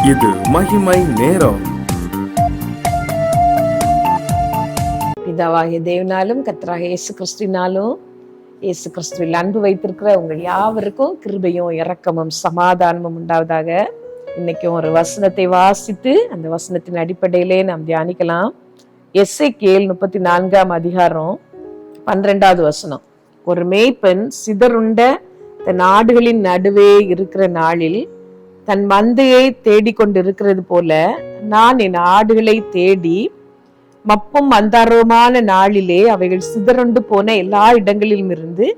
இது மகிமை நேரம். பிதாவாகிய தேவனாலும் கர்த்தராகிய இயேசு கிறிஸ்துவினாலும் இயேசு கிறிஸ்துவில் அன்பு வைத்திருக்கிற உங்கள் யாவருக்கும் கிருபையும் இரக்கமும் சமாதானமும் உண்டாவதாக. இன்னைக்கும் ஒரு வசனத்தை வாசித்து அந்த வசனத்தின் அடிப்படையிலே நாம் தியானிக்கலாம். எசேக்கியேல் 34 அதிகாரம் 12 வசனம். ஒரு மேய்ப்பன் சிதறுண்ட தன் ஆடுகளின் நடுவே இருக்கிற நாளில் தன் மந்தையை தேடிக்கொண்டிருக்கிறது போல நான் என் ஆடுகளை தேடி மப்பும் மந்தாரமான நாளிலே அவைகள் சிதறுண்டு போன எல்லா இடங்களிலும் இருந்து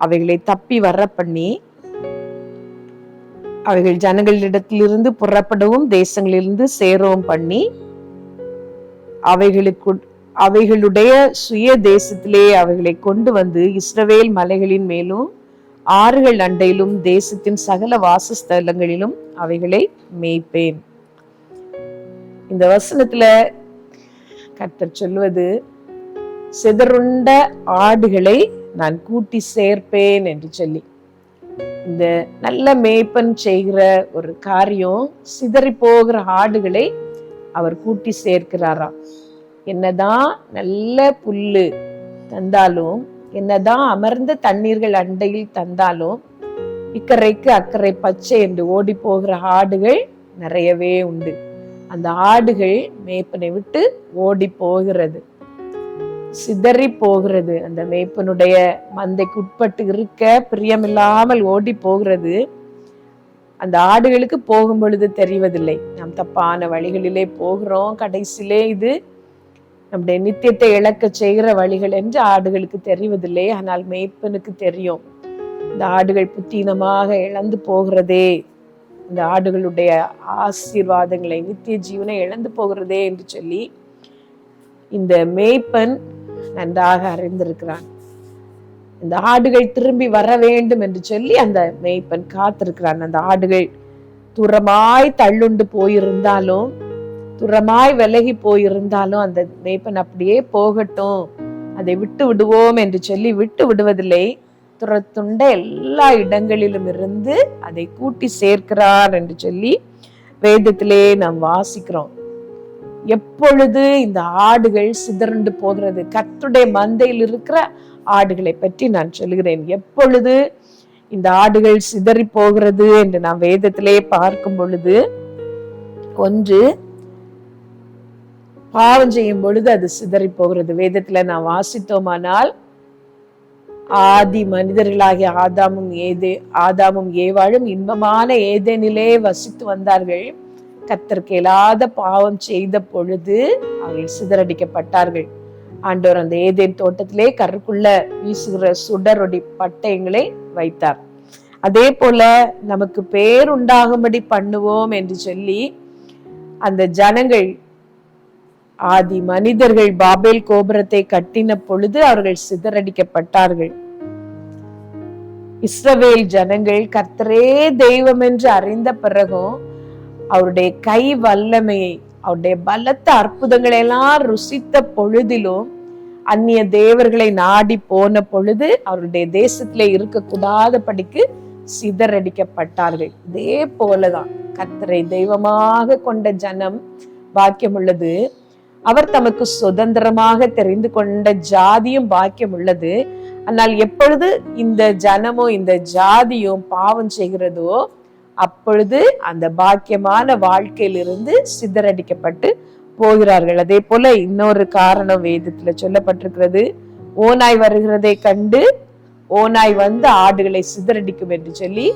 அவைகளை தப்பி வர பண்ணி அவைகள் ஜனங்களிடத்திலிருந்து புறப்படவும் தேசங்களிலிருந்து சேரவும் பண்ணி அவைகளுடைய சுய தேசத்திலே அவைகளை கொண்டு வந்து இஸ்ரவேல் மலைகளின் மேலும் ஆறுகள் அண்டையிலும் தேசத்தின் சகல வாசஸ்தலங்களிலும் அவைகளை மேய்ப்பேன். இந்த வசனத்துல கர்த்தர் சொல்வது, சிதறுண்ட ஆடுகளை நான் கூட்டி சேர்ப்பேன் என்று சொல்லி. இந்த நல்ல மேய்ப்பன் செய்கிற ஒரு காரியம், சிதறி போகிற ஆடுகளை அவர் கூட்டி சேர்க்கிறாராம். என்னதான் நல்ல புல்லு தந்தாலும், என்னதான் அமர்ந்த தண்ணீர்கள் அண்டையில் தந்தாலும், இக்கரைக்கு அக்கறை பச்சை என்று ஓடி போகிற ஆடுகள் நிறையவே உண்டு. அந்த ஆடுகள் மேய்ப்பனை விட்டு ஓடி போகிறது, சிதறி போகிறது. அந்த மேய்ப்பனுடைய மந்தைக்கு உட்பட்டு இருக்க பிரியமில்லாமல் ஓடி போகிறது. அந்த ஆடுகளுக்கு போகும் பொழுது தெரிவதில்லை, நாம் தப்பான வழிகளிலே போகிறோம், கடைசியிலே இது நம்முடைய நித்தியத்தை இழக்க செய்கிற வழிகள் என்று ஆடுகளுக்கு தெரிவதில்லை. ஆனால் மேய்ப்பனுக்கு தெரியும், இந்த ஆடுகள் புத்தீனமாக இழந்து போகிறதே, இந்த ஆடுகளுடைய ஆசீர்வாதங்களை நித்திய ஜீவனை இழந்து போகிறதே என்று சொல்லி இந்த மேய்ப்பன் நன்றாக அறிந்திருக்கிறான். இந்த ஆடுகள் திரும்பி வர வேண்டும் என்று சொல்லி அந்த மேய்ப்பன் காத்திருக்கிறான். அந்த ஆடுகள் தூரமாய் தள்ளுண்டு போயிருந்தாலும், தூரமாய் விலகி போயிருந்தாலும் அந்த மேய்ப்பன் அப்படியே போகட்டும், அதை விட்டு விடுவோம் என்று சொல்லி விட்டு விடுவதில்லை. துரத்துண்ட எல்லா இடங்களிலும் இருந்து அதை கூட்டி சேர்க்கிறார் என்று சொல்லி வேதத்திலே நாம் வாசிக்கிறோம். எப்பொழுது இந்த ஆடுகள் சிதறண்டு போகிறது, கர்த்தருடைய மந்தையில் இருக்கிற ஆடுகளை பற்றி நான் சொல்கிறேன். எப்பொழுது இந்த ஆடுகள் சிதறி போகிறது என்று நாம் வேதத்திலே பார்க்கும் பொழுது, ஒன்று பாவம் செய்யும் பொழுது அது சிதறி போகிறது. வேதத்துல நான் வாசித்தோமானால், ஆதி மனிதர்களாகிய ஆதாமும் ஏவாளும் இன்பமான ஏதேனிலே வசித்து வந்தார்கள். கர்த்தருக்கு இயலாத பாவம் செய்த பொழுது அவர்கள் சிதறடிக்கப்பட்டார்கள். ஆண்டவர் அந்த ஏதேன் தோட்டத்திலே கருக்குள்ள வீசுகிற சுடரொடி பட்டயங்களை வைத்தார். அதே போல நமக்கு பேருண்டாகும்படி பண்ணுவோம் என்று சொல்லி அந்த ஜனங்கள், ஆதி மனிதர்கள் பாபேல் கோபுரத்தை கட்டின பொழுது அவர்கள் சிதறடிக்கப்பட்டார்கள். இஸ்ரவேல் ஜனங்கள் கர்த்தரே தெய்வம் என்று அறிந்த பிறகும் அவருடைய கை வல்லமையை, அவருடைய பலத்த அற்புதங்களை எல்லாம் ருசித்த பொழுதிலும், அந்நிய தேவர்களை நாடி போன பொழுது அவருடைய தேசத்திலே இருக்கக்கூடாத படிக்கு சிதறடிக்கப்பட்டார்கள். இதே போலதான் கர்த்தரை தெய்வமாக கொண்ட ஜனம் பாக்கியம் உள்ளது. அவர் தமக்கு சுதந்திரமாக தெரிந்து கொண்ட ஜாதியும் பாக்கியம் உள்ளது. ஆனால் எப்பொழுது இந்த ஜனமும் இந்த ஜாதியும் பாவம் செய்கிறதோ, அப்பொழுது அந்த பாக்கியமான வாழ்க்கையிலிருந்து சிதறடிக்கப்பட்டு போகிறார்கள். அதே போல இன்னொரு காரணம் வேதத்துல சொல்லப்பட்டிருக்கிறது. ஓநாய் வருகிறதை கண்டு ஓநாய் வந்து ஆடுகளை சிதறடிக்கும் என்று சொல்லி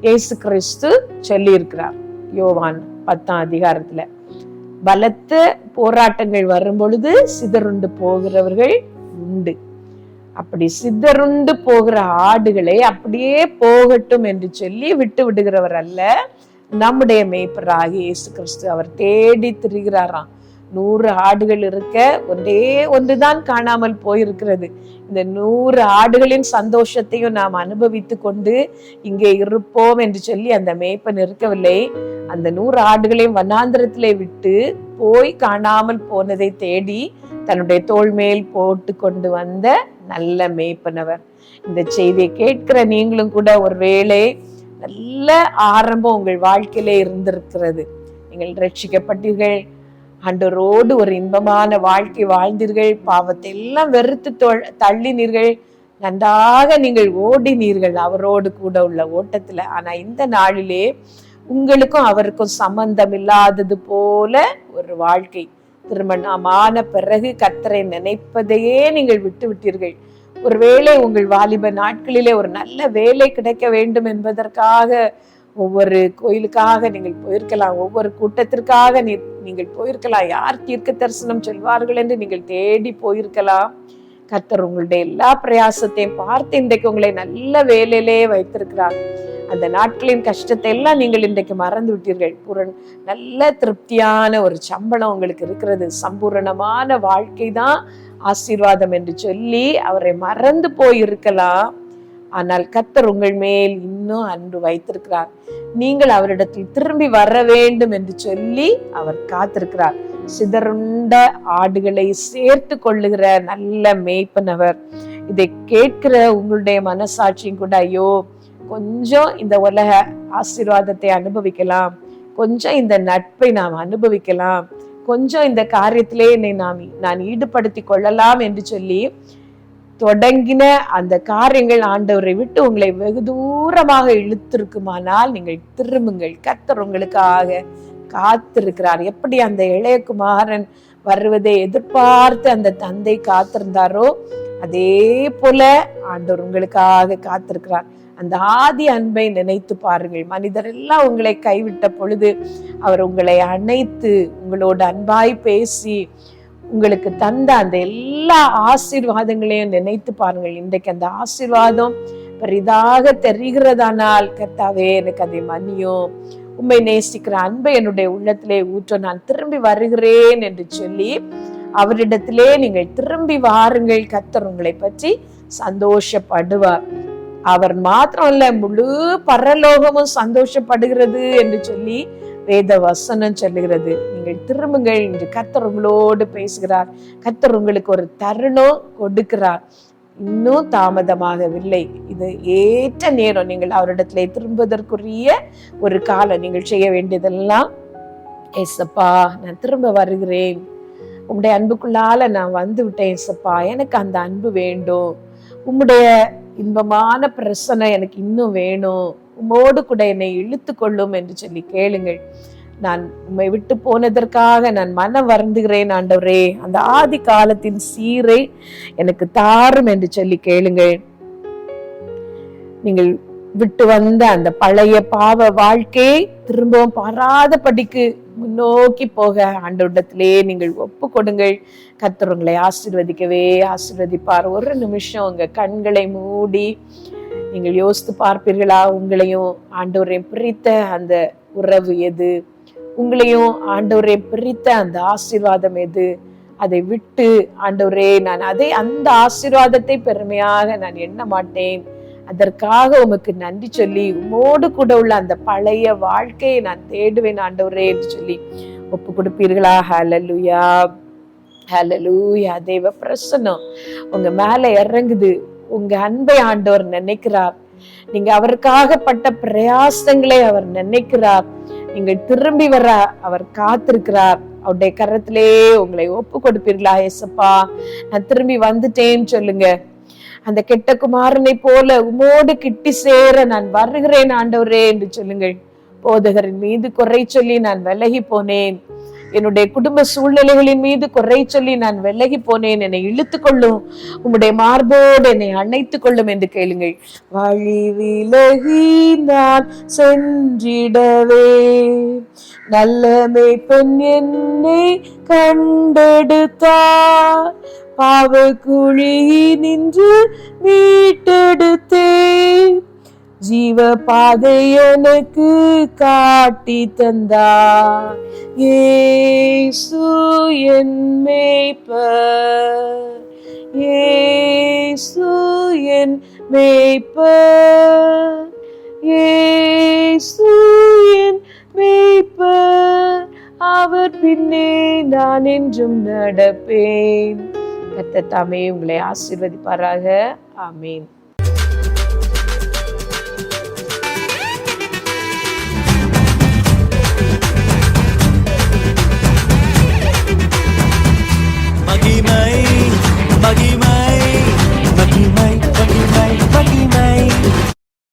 இயேசு கிறிஸ்து சொல்லி இருக்கிறார். யோவான் 10 அதிகாரத்துல பலத்த போராட்டங்கள் வரும் பொழுது சிதறுண்டு போகிறவர்கள் உண்டு. அப்படி சிதறுண்டு போகிற ஆடுகளை அப்படியே போகட்டும் என்று சொல்லி விட்டு விடுகிறவர் அல்ல நம்முடைய மேய்ப்பராகிய இயேசு கிறிஸ்து. அவர் தேடி திரிகிறாராம். 100 ஆடுகள் இருக்க ஒன்றே ஒன்றுதான் காணாமல் போயிருக்கிறது. இந்த 100 ஆடுகளின் சந்தோஷத்தையும் நாம் அனுபவித்து கொண்டு இங்கே இருப்போம் என்று சொல்லி அந்த மேய்ப்பன் இருக்கவில்லை. அந்த 100 ஆடுகளையும் வனாந்திரத்திலே விட்டு போய் காணாமல் போனதை தேடி தன்னுடைய தோள் மேல் போட்டு கொண்டு வந்த நல்ல மேய்ப்பனவர். இந்த செய்தியை கேட்கிற நீங்களும் கூட ஒருவேளை நல்ல ஆரம்பம் உங்கள் வாழ்க்கையிலே இருந்திருக்கிறது. நீங்கள் ரட்சிக்கப்பட்டீர்கள், ஆண்டவரோடு ஒரு இன்பமான வாழ்க்கை வாழ்ந்தீர்கள், பாவத்தை எல்லாம் வெறுத்து தள்ளினீர்கள், நன்றாக நீங்கள் ஓடினீர்கள் அவரோடு கூட உள்ள ஓட்டத்துல. ஆனா இந்த நாளிலே உங்களுக்கும் அவருக்கும் சம்பந்தம் இல்லாதது போல ஒரு வாழ்க்கை, திருமணமான பிறகு கர்த்தரை நினைப்பதையே நீங்கள் விட்டு விட்டீர்கள். ஒருவேளை உங்கள் வாலிப நாட்களிலே ஒரு நல்ல வேலை கிடைக்க வேண்டும் என்பதற்காக ஒவ்வொரு கோயிலுக்காக நீங்கள் போயிருக்கலாம், ஒவ்வொரு கூட்டத்திற்காக நீங்கள் போயிருக்கலாம், யார் தீர்க்க தரிசனம் சொல்வார்கள் என்று நீங்கள் தேடி போயிருக்கலாம். கர்த்தர் உங்களுடைய எல்லா பிரயாசத்தையும் பார்த்து இன்றைக்கு உங்களை நல்ல வேலையிலே வைத்திருக்கிறார். அந்த நாட்களின் கஷ்டத்தை எல்லாம் நீங்கள் இன்றைக்கு மறந்து விட்டீர்கள். நல்ல திருப்தியான ஒரு சம்பளம் உங்களுக்கு இருக்கிறது, சம்பூரணமான வாழ்க்கை தான் ஆசீர்வாதம் என்று சொல்லி அவரை மறந்து போயிருக்கலாம். ஆனால் கர்த்தர் உங்கள் மேல் இன்னும் அன்பு வைத்திருக்கிறார். நீங்கள் அவரிடத்தில் திரும்பி வர வேண்டும் என்று சொல்லி அவர் காத்திருக்கிறார். சிதறுண்ட ஆடுகளை சேர்த்து கொள்ளுகிற நல்ல மேய்ப்பனவர். இதை கேட்கிற உங்களுடைய மனசாட்சியும் கூட, ஐயோ கொஞ்சம் இந்த உலக ஆசீர்வாதத்தை அனுபவிக்கலாம், கொஞ்சம் இந்த நட்பை நாம் அனுபவிக்கலாம், கொஞ்சம் இந்த காரியத்திலே என்னை நான் ஈடுபடுத்தி கொள்ளலாம் என்று சொல்லி தொடங்கின அந்த காரியங்கள் ஆண்டவரை விட்டு உங்களை வெகு தூரமாக இழுத்திருக்குமானால் நீங்கள் திரும்புங்கள். கர்த்தர் உங்களுக்காக காத்திருக்கிறார். எப்படி அந்த இளைய குமாரன் வருவதை எதிர்பார்த்து அந்த தந்தை காத்திருந்தாரோ அதே போல ஆண்டவர் உங்களுக்காக காத்திருக்கிறார். அந்த ஆதி அன்பை நினைத்து பாருங்கள். மனிதர் எல்லாம் உங்களை கைவிட்ட பொழுது அவர் உங்களை அணைத்து உங்களோட அன்பாய் பேசி உங்களுக்கு தந்த அந்த எல்லா ஆசீர்வாதங்களையும் நினைத்து பாருங்கள். இன்றைக்கு அந்த ஆசீர்வாதம் பெரிதாக தெரிகிறதானால், கர்த்தாவே எனக்கு அதை மன்னியும், உம்மை நேசிக்கிற அன்பை என்னுடைய உள்ளத்திலே ஊற்ற நான் திரும்பி வருகிறேன் என்று சொல்லி அவரிடத்திலே நீங்கள் திரும்பி வாருங்கள். கர்த்தர் உங்களை பற்றி சந்தோஷப்படுவார். அவர் மாத்திரம் இல்ல, முழு பரலோகமும் சந்தோஷப்படுகிறது என்று சொல்லி வேத வசனம் சொல்லுகிறது. நீங்கள் திரும்புங்கள் என்று கர்த்தர் உங்களோடு பேசுகிறார். கர்த்தர் உங்களுக்கு ஒரு தருணம் கொடுக்கிறார். இன்னும் தாமதமாகவில்லை, இது ஏற்ற நேரம். நீங்கள் அவரிடத்திலே திரும்புவதற்குரிய ஒரு காலம். நீங்கள் செய்ய வேண்டியதெல்லாம், ஏசப்பா நான் திரும்ப வருகிறேன், உம்முடைய அன்புக்குள்ளால நான் வந்து விட்டேன் ஏசப்பா, எனக்கு அந்த அன்பு வேண்டும், உம்முடைய இன்பமான பிரசனை எனக்கு இன்னும் வேணும், உம்மோடு கூட என்னை இழுத்து கொள்ளும் என்று சொல்லி கேளுங்கள். நான் உம்மை விட்டு போனதற்காக நான் மனம் வருந்துகிறேன் ஆண்டவரே, அந்த ஆதி காலத்தின் சீரை எனக்கு தாரும் என்று சொல்லி கேளுங்கள். நீங்கள் விட்டு வந்த அந்த பழைய பாவ வாழ்க்கையை திரும்பவும் பாராதபடிக்கு முன்னோக்கி போக ஆண்டவரிடத்திலே நீங்கள் ஒப்பு கொடுங்கள். கர்த்தர் உங்களை ஆசீர்வதிப்பார். ஒரு நிமிஷம் உங்க கண்களை மூடி நீங்கள் யோசித்து பார்ப்பீர்களா? உங்களையும் ஆண்டவரையும் பிரித்த அந்த உறவு எது? உங்களையும் ஆண்டவரையும் பிரித்த அந்த ஆசீர்வாதம் எது? அதை விட்டு ஆண்டவரே நான் அந்த ஆசீர்வாதத்தை பெருமையாக நான் எண்ண மாட்டேன், அதற்காக உமக்கு நன்றி சொல்லி உம்மோடு கூட உள்ள அந்த பழைய வாழ்க்கையை நான் தேடுவேன் ஆண்டவரே என்று சொல்லி ஒப்பு கொடுப்பீர்களா? ஹல்லேலூயா, ஹல்லேலூயா. தேவ பிரசன்னம் உங்க மேல இறங்குது. உங்க அன்பை ஆண்டவர் நினைக்கிறார். நீங்க அவருக்காக பட்ட பிரயாசங்களை அவர் நினைக்கிறார். நீங்கள் திரும்பி வர அவர் காத்திருக்கிறார். அவருடைய கரத்திலே உங்களை ஒப்பு கொடுப்பீர்களா? ஏசப்பா நான் திரும்பி வந்துட்டேன்னு சொல்லுங்க. அந்த கெட்ட குமாரனை போல உமோடு கிட்டி சேர நான் வருகிறேன் ஆண்டவரே என்று சொல்லுங்கள். போதகரின் மீது குறை சொல்லி நான் விலகி போனேன், என்னுடைய குடும்ப சூழ்நிலைகளின் மீது குறை சொல்லி நான் விலகி போனேன், என்னை இழுத்து கொள்ளும், உம்முடைய மார்போடு என்னை அணைத்து கொள்ளும் என்று கேளுங்கள். வழி விலகி நான் சென்றிடவே நல்ல மேய்ப்பன் என்னை கண்டெடுத்தார், பாவ குழி நின்று மீட்டெடுத்தே, ஜீவ பாதை எனக்கு காட்டி தந்தார், இயேசு என் மேய்ப்பர், இயேசு என் மேய்ப்பர், இயேசு என் மேய்ப்பர், அவர் பின்னே நான் என்றும் நடப்பேன். கர்த்தர் தாமே உங்களை ஆசீர்வதிப்பாராக. ஆமீன். மகிமை